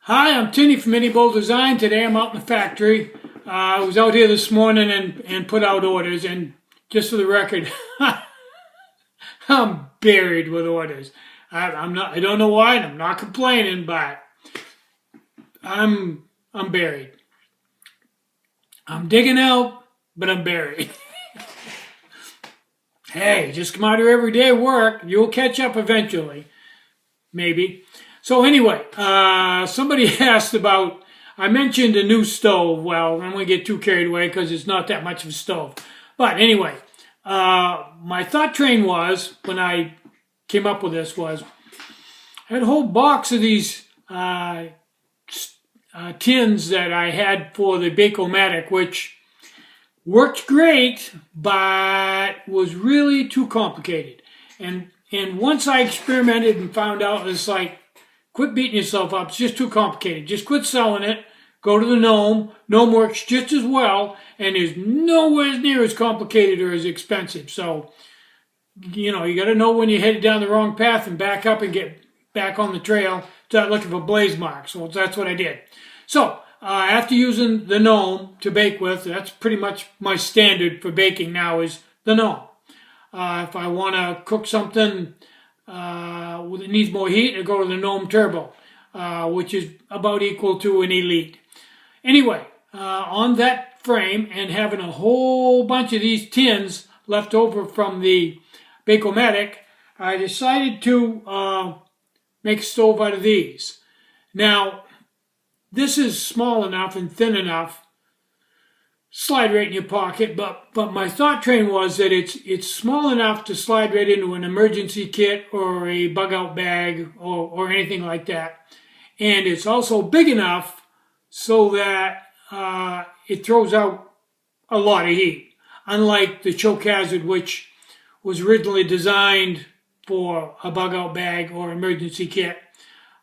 Hi, I'm Tinny from Mini Bowl Design. Today I'm out in the factory. I was out here this morning and put out orders, and just for the record, I'm buried with orders. I don't know why, and I'm not complaining, but I'm buried. I'm digging out, but I'm buried. Hey, just come out here every day, work. You'll catch up eventually, maybe. So anyway, somebody asked about, I mentioned a new stove. Well, I'm going to get too carried away because it's not that much of a stove. But anyway, my thought train was, when I came up with this, was I had a whole box of these tins that I had for the Bacomatic, which worked great, but was really too complicated. And once I experimented and found out, it's like, quit beating yourself up. It's just too complicated. Just quit selling it. Go to the Gnome. Gnome works just as well and is nowhere near as complicated or as expensive. So, you got to know when you're headed down the wrong path and back up and get back on the trail. Start looking for blaze marks. Well, that's what I did. So, after using the Gnome to bake with, that's pretty much my standard for baking now is the Gnome. If I want to cook something it needs more heat, I go to the Gnome Turbo, which is about equal to an Elite. Anyway, on that frame and having a whole bunch of these tins left over from the Bacomatic, I decided to make a stove out of these. Now, this is small enough and thin enough, slide right in your pocket, but my thought train was that it's small enough to slide right into an emergency kit or a bug out bag or anything like that. And it's also big enough so that it throws out a lot of heat. Unlike the choke hazard, which was originally designed for a bug out bag or emergency kit.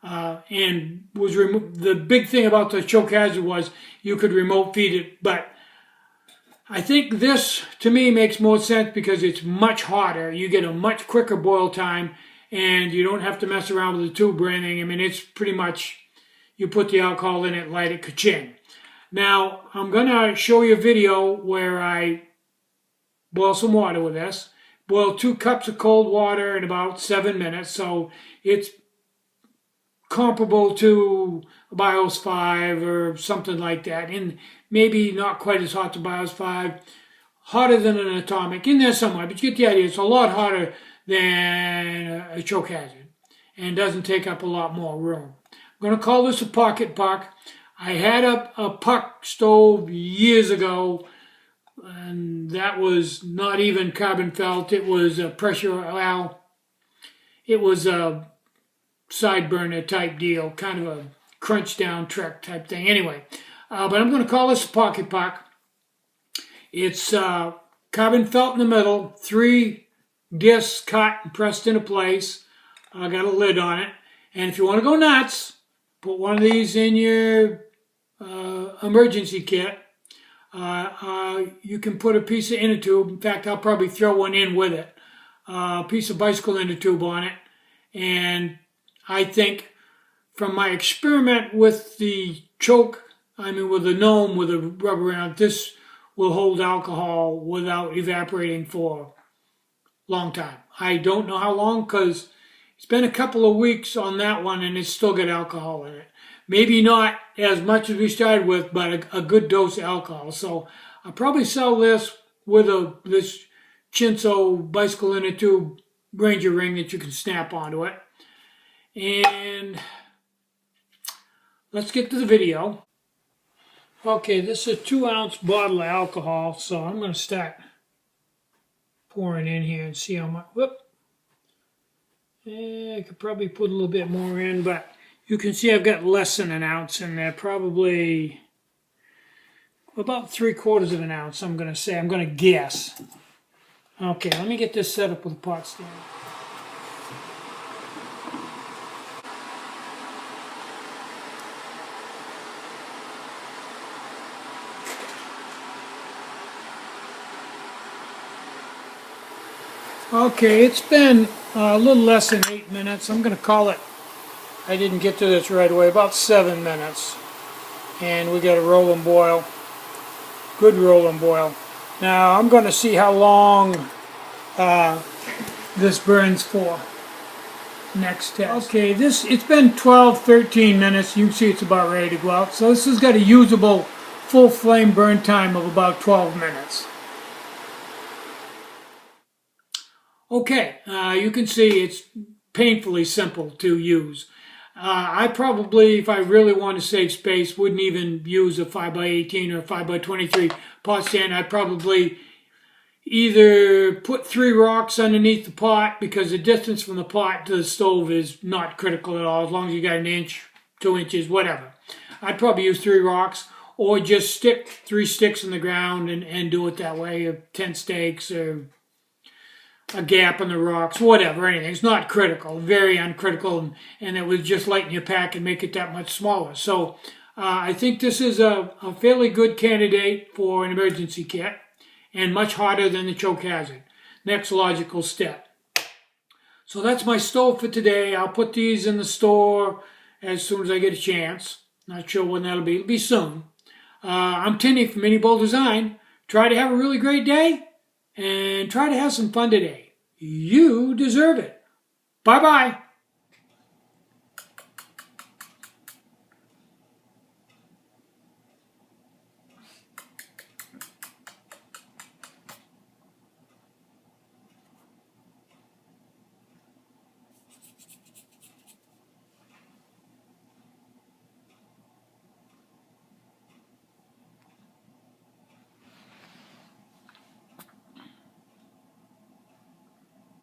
And was the big thing about the choke hazard was you could remote feed it, but I think this, to me, makes more sense because it's much hotter. You get a much quicker boil time, and you don't have to mess around with the tube or anything. I mean, it's pretty much, you put the alcohol in it, light it, ka-ching. Now, I'm going to show you a video where I boil some water with this. Boil 2 cups of cold water in about 7 minutes, so it's comparable to a BIOS 5 or something like that, and maybe not quite as hot to BIOS 5, hotter than an atomic, in there somewhere, but you get the idea. It's a lot hotter than a choke hazard and doesn't take up a lot more room. I'm going to call this a pocket puck. I had a puck stove years ago, and that was not even carbon felt. It was a pressure, well, it was a side burner type deal, kind of a crunch down Trek type thing. Anyway, but I'm going to call this a pocket puck. It's carbon felt in the middle, 3 discs cut and pressed into place. I got a lid on it. And if you want to go nuts, put one of these in your emergency kit. You can put a piece of inner tube. In fact, I'll probably throw one in with it. A piece of bicycle inner tube on it. And I think from my experiment with the choke, with the Gnome with a rubber round, this will hold alcohol without evaporating for a long time. I don't know how long because it's been a couple of weeks on that one and it's still got alcohol in it. Maybe not as much as we started with, but a good dose of alcohol. So I'll probably sell this with this Chinso bicycle inner tube Ranger ring that you can snap onto it. And let's get to the video. Okay, this is a 2-ounce bottle of alcohol, so I'm going to start pouring in here and see how much. Whoop. I could probably put a little bit more in, but you can see I've got less than an ounce in there, probably about 3/4 of an ounce, I'm going to say. I'm going to guess. Okay, let me get this set up with a pot stand. Okay, it's been a little less than 8 minutes. I'm going to call it I didn't get to this right away, about 7 minutes. And we got a roll and boil. Good roll and boil. Now I'm going to see how long this burns for. Next test. Okay, it's been 12-13 minutes. You can see it's about ready to go out. So this has got a usable full flame burn time of about 12 minutes. Okay, you can see it's painfully simple to use. I probably, if I really want to save space, wouldn't even use a 5x18 or a 5x23 pot stand. I'd probably either put 3 rocks underneath the pot, because the distance from the pot to the stove is not critical at all, as long as you got an inch, 2 inches, whatever. I'd probably use 3 rocks, or just stick 3 sticks in the ground and do it that way, or 10 stakes, or a gap in the rocks, whatever, anything. It's not critical, very uncritical, and it would just lighten your pack and make it that much smaller. So I think this is a fairly good candidate for an emergency kit, and much hotter than the choke hazard. Next logical step. So that's my stove for today. I'll put these in the store as soon as I get a chance. Not sure when that'll be. It'll be soon. I'm Tinny from Mini Bowl Design. Try to have a really great day, and try to have some fun today. You deserve it. Bye-bye.